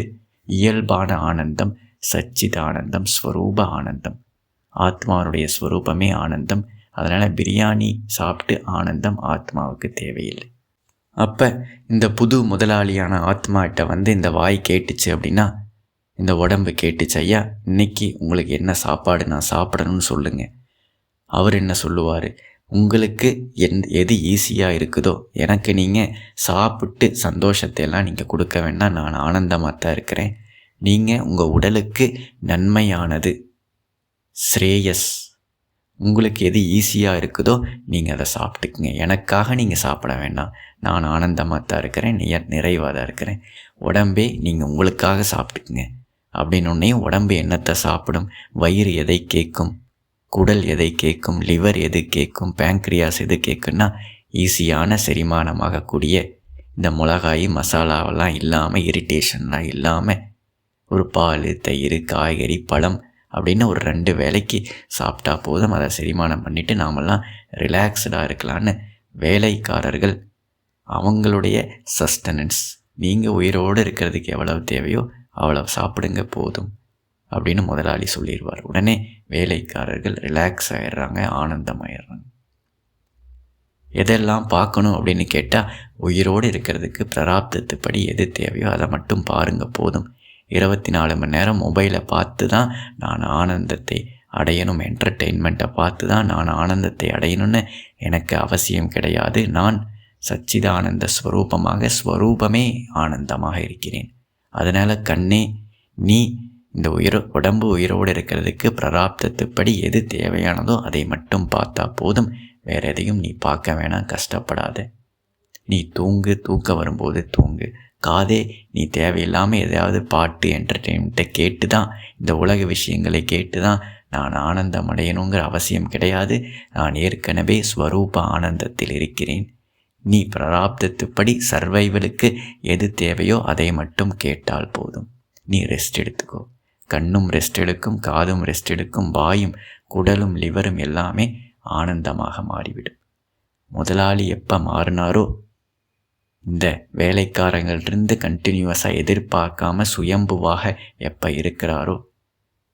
இயல்பான ஆனந்தம், சச்சிதானந்தம், ஸ்வரூப ஆனந்தம். ஆத்மாவுடைய ஸ்வரூபமே ஆனந்தம். அதனால் பிரியாணி சாப்பிட்டு ஆனந்தம் ஆத்மாவுக்கு தேவையில்லை. அப்போ இந்த புது முதலாளியான ஆத்மாகிட்ட இந்த வாய் கேட்டுச்சு அப்படின்னா, இந்த உடம்பு கேட்டுச்சு, ஐயா இன்னைக்கு உங்களுக்கு என்ன சாப்பாடு நான் சாப்பிடணும்னு சொல்லுங்கள். அவர் என்ன சொல்லுவார்? உங்களுக்கு எது ஈஸியாக இருக்குதோ, எனக்கு நீங்கள் சாப்பிட்டு சந்தோஷத்தை எல்லாம் நீங்கள் கொடுக்க வேண்டாம், நான் ஆனந்தமாக தான் இருக்கிறேன். நீங்கள் உங்கள் உடலுக்கு நன்மையானது, ஸ்ரேயஸ், உங்களுக்கு எது ஈஸியாக இருக்குதோ நீங்கள் அதை சாப்பிட்டுக்குங்க. எனக்காக நீங்கள் சாப்பிட வேண்டாம், நான் ஆனந்தமாக தான் இருக்கிறேன், நிறைவாக தான் இருக்கிறேன். உடம்பே நீங்கள் உங்களுக்காக சாப்பிட்டுக்குங்க அப்படின்னே உடம்பு என்னத்தை சாப்பிடும்? வயிறு எதை கேட்கும்? குடல் எதை கேட்கும்? லிவர் எது கேட்கும்? பேங்க்ரியாஸ் எது கேட்குன்னா ஈஸியான செரிமானமாகக்கூடிய இந்த மிளகாய் மசாலாவெல்லாம் இல்லாமல், இரிட்டேஷன்லாம் இல்லாமல் ஒரு பால், தயிர், காய்கறி, பழம் அப்படின்னு ஒரு 2 வேளைக்கு சாப்பிட்டா போதும், அதை செரிமானம் பண்ணிவிட்டு நாமெல்லாம் ரிலாக்ஸ்டாக இருக்கலான்னு வேலைக்காரர்கள் அவங்களுடைய சஸ்டனன்ஸ், நீங்கள் உயிரோடு இருக்கிறதுக்கு எவ்வளவு தேவையோ அவ்வளவு சாப்பிடுங்க போதும் அப்படின்னு முதலாளி சொல்லிடுவார். உடனே வேலைக்காரர்கள் ரிலாக்ஸ் ஆகிடுறாங்க, ஆனந்தமாயிடுறாங்க. எதெல்லாம் பார்க்கணும் அப்படின்னு கேட்டால், உயிரோடு இருக்கிறதுக்கு பிராரப்தத்துப்படி எது தேவையோ அதை மட்டும் பாருங்கள் போதும். 24 மணி நேரம் மொபைலை பார்த்து தான் நான் ஆனந்தத்தை அடையணும், என்டர்டெயின்மெண்ட்டை பார்த்து தான் நான் ஆனந்தத்தை அடையணும்னு எனக்கு அவசியம் கிடையாது. நான் சச்சிதானந்த ஸ்வரூபமாக, ஸ்வரூபமே ஆனந்தமாக இருக்கிறேன். அதனால் கண்ணே, நீ இந்த உடம்பு உயிரோடு இருக்கிறதுக்கு பிராரப்தத்துப்படி எது தேவையானதோ அதை மட்டும் பார்த்தா போதும், வேறு எதையும் நீ பார்க்க வேணாம், கஷ்டப்படாத. நீ தூங்கு, தூக்கம் வரும்போது தூங்கு. காதே, நீ தேவையில்லாமல் எதையாவது பாட்டு, என்டர்டெயின்மெண்ட்டை கேட்டு தான், இந்த உலக விஷயங்களை கேட்டு தான் நான் ஆனந்தம் அடையணுங்கிற அவசியம் கிடையாது. நான் ஏற்கனவே ஸ்வரூப ஆனந்தத்தில் இருக்கிறேன். நீ பிராரப்தத்துப்படி சர்வைவலுக்கு எது தேவையோ அதை மட்டும் கேட்டால் போதும். நீ ரெஸ்ட் எடுத்துக்கோ. கண்ணும் ரெஸ்ட் எடுக்கும், காதும் ரெஸ்ட் எடுக்கும், வாயும் குடலும் லிவரும் எல்லாமே ஆனந்தமாக மாறிவிடும். முதலாளி எப்போ மாறினாரோ, இந்த வேலைக்காரங்கள்டிருந்து கண்டினியூஸாக எதிர்பார்க்காம சுயம்புவாக எப்போ இருக்கிறாரோ,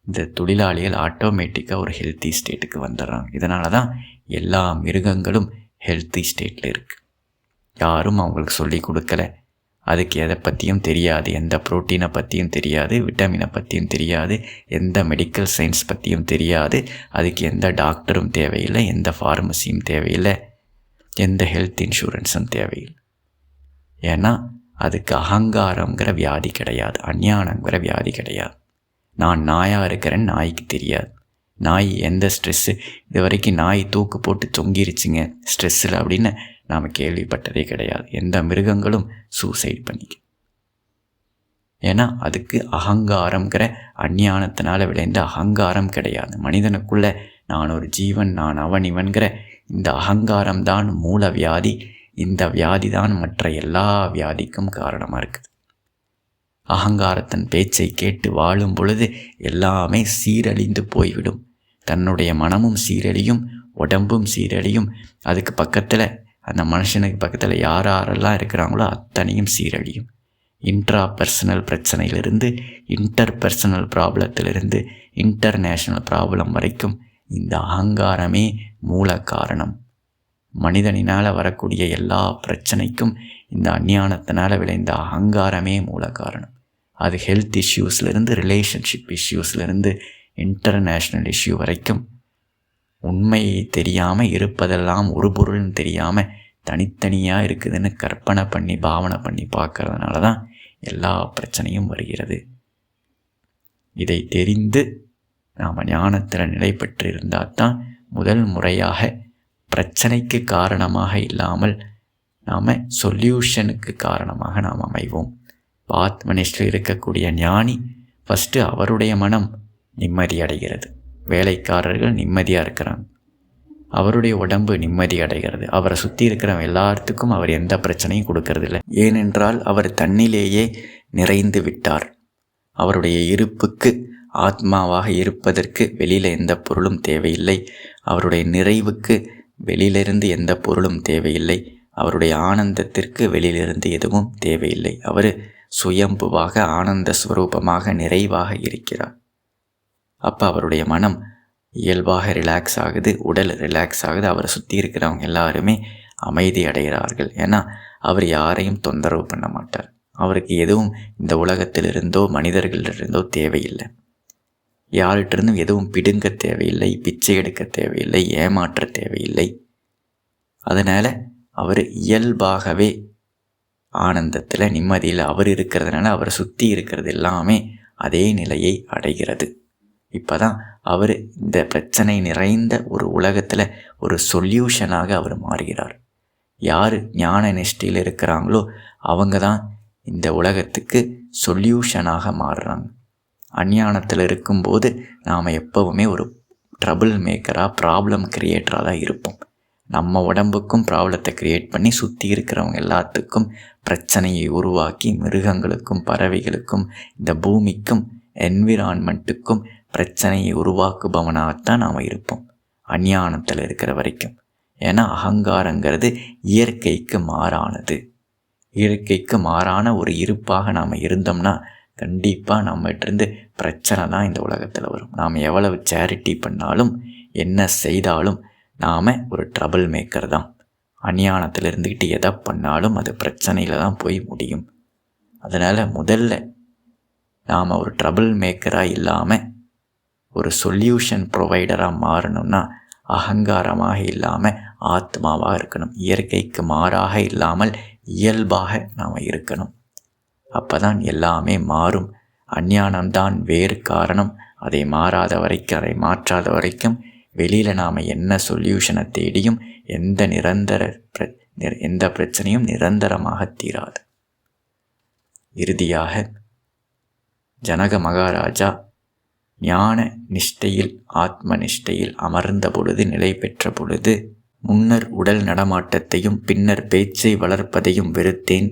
இந்த தொழிலாளிகள் ஆட்டோமேட்டிக்காக ஒரு ஹெல்த்தி ஸ்டேட்டுக்கு வந்துடுறாங்க. இதனால தான் எல்லா மிருகங்களும் ஹெல்த்தி ஸ்டேட்டில் இருக்குது. யாரும் அவங்களுக்கு சொல்லி கொடுக்கல. அதுக்கு எதை பற்றியும் தெரியாது, எந்த ப்ரோட்டீனை பற்றியும் தெரியாது, விட்டமினை பற்றியும் தெரியாது, எந்த மெடிக்கல் சயின்ஸ் பற்றியும் தெரியாது. அதுக்கு எந்த டாக்டரும் தேவையில்லை, எந்த ஃபார்மசியும் தேவையில்லை, எந்த ஹெல்த் இன்சூரன்ஸும் தேவையில்லை. ஏன்னா அதுக்கு அகங்காரங்கிற வியாதி கிடையாது, அஞ்ஞானங்கிற வியாதி கிடையாது. நான் நாயாக இருக்கிறேன்னு நாய்க்கு தெரியாது. நாய் எந்த ஸ்ட்ரெஸ்ஸு, இது வரைக்கும் நாய் தூக்கு போட்டு தொங்கிருச்சுங்க ஸ்ட்ரெஸ்ஸில் அப்படின்னு நாம் கேள்விப்பட்டதே கிடையாது. எந்த மிருகங்களும் சூசைட் பண்ணிக்க. ஏன்னா அதுக்கு அகங்காரங்கிற அஞ்ஞானத்தினால் விளைந்த அகங்காரம் கிடையாது. மனிதனுக்குள்ளே நான் ஒரு ஜீவன், நான் அவன், இவன்கிற இந்த அகங்காரம்தான் மூல வியாதி. இந்த வியாதி தான் மற்ற எல்லா வியாதிக்கும் காரணமாக இருக்குது. அகங்காரத்தின் பேச்சை கேட்டு வாழும் பொழுது எல்லாமே சீரழிந்து போய்விடும். தன்னுடைய மனமும் சீரழியும், உடம்பும் சீரழியும். அதுக்கு பக்கத்தில், அந்த மனுஷனுக்கு பக்கத்தில் யாரெல்லாம் இருக்கிறாங்களோ அத்தனையும் சீரழியும். இன்ட்ராபர்சனல் பிரச்சனையிலிருந்து, இன்டர்பர்சனல் ப்ராப்ளத்திலிருந்து, இன்டர்நேஷ்னல் ப்ராப்ளம் வரைக்கும் இந்த அகங்காரமே மூல காரணம். மனிதனினால் வரக்கூடிய எல்லா பிரச்சனைக்கும் இந்த அஞ்ஞானத்தினால் விளைந்த அகங்காரமே மூல காரணம். அது ஹெல்த் இஷ்யூஸ்லேருந்து, ரிலேஷன்ஷிப் இஷ்யூஸ்லேருந்து, இன்டர்நேஷ்னல் இஷ்யூ வரைக்கும் உண்மையை தெரியாமல் இருப்பதெல்லாம் ஒரு பொருள்னு தெரியாமல் தனித்தனியாக இருக்குதுன்னு கற்பனை பண்ணி பாவனை பண்ணி பார்க்கறதுனால தான் எல்லா பிரச்சனையும் வருகிறது. இதை தெரிந்து நாம் ஞானத்தில் நிலை பெற்று இருந்தால் தான் முதல் முறையாக பிரச்சனைக்கு காரணமாக இல்லாமல் நாம் சொல்யூஷனுக்கு காரணமாக நாம் அமைவோம். ஆத்மனிஷ்டில் இருக்கக்கூடிய ஞானி ஃபஸ்ட்டு அவருடைய மனம் நிம்மதி அடைகிறது. வேலைக்காரர்கள் நிம்மதியாக இருக்கிறாங்க, அவருடைய உடம்பு நிம்மதி அடைகிறது. அவரை சுற்றி இருக்கிற எல்லாத்துக்கும் அவர் எந்த பிரச்சனையும் கொடுக்கறதில்லை. ஏனென்றால் அவர் தன்னிலேயே நிறைந்து விட்டார். அவருடைய இருப்புக்கு, ஆத்மாவாக இருப்பதற்கு வெளியில் எந்த பொருளும் தேவையில்லை. அவருடைய நிறைவுக்கு வெளியிலிருந்து எந்த பொருளும் தேவையில்லை. அவருடைய ஆனந்தத்திற்கு வெளியிலிருந்து எதுவும் தேவையில்லை. அவர் சுயம்புவாக ஆனந்த ஸ்வரூபமாக நிறைவாக இருக்கிறார். அப்போ அவருடைய மனம் இயல்பாக ரிலாக்ஸ் ஆகுது, உடல் ரிலாக்ஸ் ஆகுது. அவரை சுற்றி இருக்கிறவங்க எல்லாருமே அமைதி அடைகிறார்கள். ஏன்னா அவர் யாரையும் தொந்தரவு பண்ண மாட்டார். அவருக்கு எதுவும் இந்த உலகத்திலிருந்தோ மனிதர்களிலிருந்தோ தேவையில்லை. யார்கிட்டிருந்தும் எதுவும் பிடுங்க தேவையில்லை, பிச்சை எடுக்க தேவையில்லை, ஏமாற்ற தேவையில்லை. அதனால் அவர் இயல்பாகவே ஆனந்தத்தில், நிம்மதியில் அவர் இருக்கிறதுனால அவரை சுற்றி இருக்கிறது எல்லாமே அதே நிலையை அடைகிறது. இப்போ தான் அவர் இந்த பிரச்சனை நிறைந்த ஒரு உலகத்தில் ஒரு சொல்யூஷனாக அவர் மாறுகிறார். யார் ஞான நிஷ்டையில் இருக்கிறாங்களோ அவங்க தான் இந்த உலகத்துக்கு சொல்யூஷனாக மாறுறாங்க. அஞ்ஞானத்தில் இருக்கும்போது நாம் எப்போவுமே ஒரு ட்ரபிள் மேக்கராக, ப்ராப்ளம் கிரியேட்டராக தான் இருப்போம். நம்ம உடம்புக்கும் ப்ராப்ளத்தை க்ரியேட் பண்ணி சுற்றி இருக்கிறவங்க எல்லாத்துக்கும் பிரச்சனையை உருவாக்கி, மிருகங்களுக்கும் பறவைகளுக்கும் இந்த பூமிக்கும் என்விரான்மெண்ட்டுக்கும் பிரச்சனையை உருவாக்குபவனாகத்தான் நாம் இருப்போம் அஞ்ஞானத்தில் இருக்கிற வரைக்கும். ஏன்னா அகங்காரங்கிறது இயற்கைக்கு மாறானது. இயற்கைக்கு மாறான ஒரு இருப்பாக நாம் இருந்தோம்னா கண்டிப்பாக நம்மகிட்டருந்து பிரச்சனை தான் இந்த உலகத்தில் வரும். நாம் எவ்வளவு சேரிட்டி பண்ணாலும், என்ன செய்தாலும் நாம் ஒரு ட்ரபிள் மேக்கர் தான். அஞ்ஞானத்தில் இருந்துக்கிட்டு எதை பண்ணாலும் அது பிரச்சனையில் தான் போய் முடியும். அதனால் முதல்ல நாம் ஒரு ட்ரபிள் மேக்கராக இல்லாமல் ஒரு சொல்யூஷன் ப்ரொவைடராக மாறணும்னா அகங்காரமாக இல்லாமல் ஆத்மாவாக இருக்கணும். இயற்கைக்கு மாறாக இல்லாமல் இயல்பாக நாம் இருக்கணும். அப்போ தான் எல்லாமே மாறும். அஞ்ஞானம்தான் வேறு காரணம். அதை மாறாத வரைக்கும், அதை மாற்றாத வரைக்கும் வெளியில் நாம் என்ன சொல்யூஷனை தேடியும் எந்த பிரச்சனையும் நிரந்தரமாக தீராது. இறுதியாக ஜனக மகாராஜா ஞான நிஷ்டையில், ஆத்ம நிஷ்டையில் அமர்ந்த பொழுது, நிலை பெற்ற பொழுது முன்னர் உடல் நடமாட்டத்தையும் பின்னர் பேச்சை வளர்ப்பதையும் வெறுத்தேன்,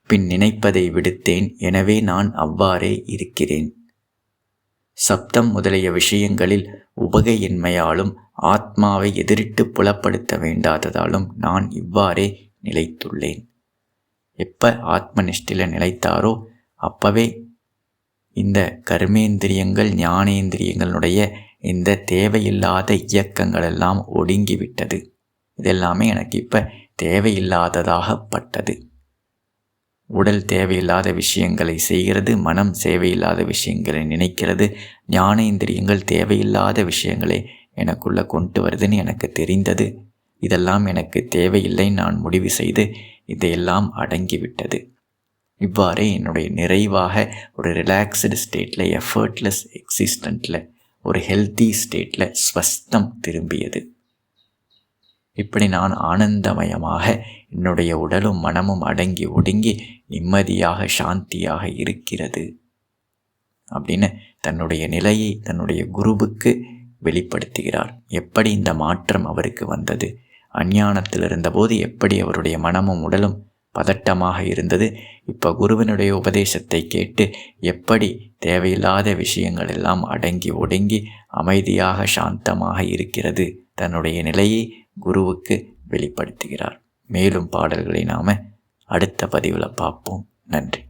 பின் நினைப்பதை விடுத்தேன். எனவே நான் அவ்வாறே இருக்கிறேன். சப்தம் முதலிய விஷயங்களில் உபகையின்மையாலும் ஆத்மாவை எதிரிட்டு புலப்படுத்த வேண்டாததாலும் நான் இவ்வாறே நிலைத்துள்ளேன். எப்ப ஆத்மனிஷ்டில நிலைத்தாரோ அப்பவே இந்த கர்மேந்திரியங்கள் ஞானேந்திரியங்களுடைய இந்த தேவையில்லாத இயக்கங்கள் எல்லாம் ஒடுங்கிவிட்டது. இதெல்லாமே எனக்கு இப்போ தேவையில்லாததாகப்பட்டது. உடல் தேவையில்லாத விஷயங்களை செய்கிறது, மனம் தேவையில்லாத விஷயங்களை நினைக்கிறது, ஞானேந்திரியங்கள் தேவையில்லாத விஷயங்களை எனக்குள்ளே கொண்டு வருதுன்னு எனக்கு தெரிந்தது. இதெல்லாம் எனக்கு தேவையில்லை நான் முடிவு செய்து இதையெல்லாம் அடங்கிவிட்டது. இவ்வாறே என்னுடைய நிறைவாக ஒரு ரிலாக்ஸ்டு ஸ்டேட்டில், எஃபர்ட்லெஸ் எக்ஸிஸ்டண்ட்டில், ஒரு ஹெல்த்தி ஸ்டேட்டில் ஸ்வஸ்தம் திரும்பியது. இப்படி நான் ஆனந்தமயமாக என்னுடைய உடலும் மனமும் அடங்கி ஒடுங்கி நிம்மதியாக சாந்தியாக இருக்கிறது அப்படின்னு தன்னுடைய நிலையை தன்னுடைய குருவுக்கு வெளிப்படுத்துகிறார். எப்படி இந்த மாற்றம் அவருக்கு வந்தது, அஞ்ஞானத்தில் இருந்தபோது எப்படி அவருடைய மனமும் உடலும் பதட்டமாக இருந்தது, இப்போ குருவினுடைய உபதேசத்தை கேட்டு எப்படி தேவையில்லாத விஷயங்கள் எல்லாம் அடங்கி ஒடுங்கி அமைதியாக சாந்தமாக இருக்கிறது, தன்னுடைய நிலையை குருவுக்கு வெளிப்படுத்துகிறார். மேலும் பாடல்களை நாம் அடுத்த பதிவில் பார்ப்போம். நன்றி.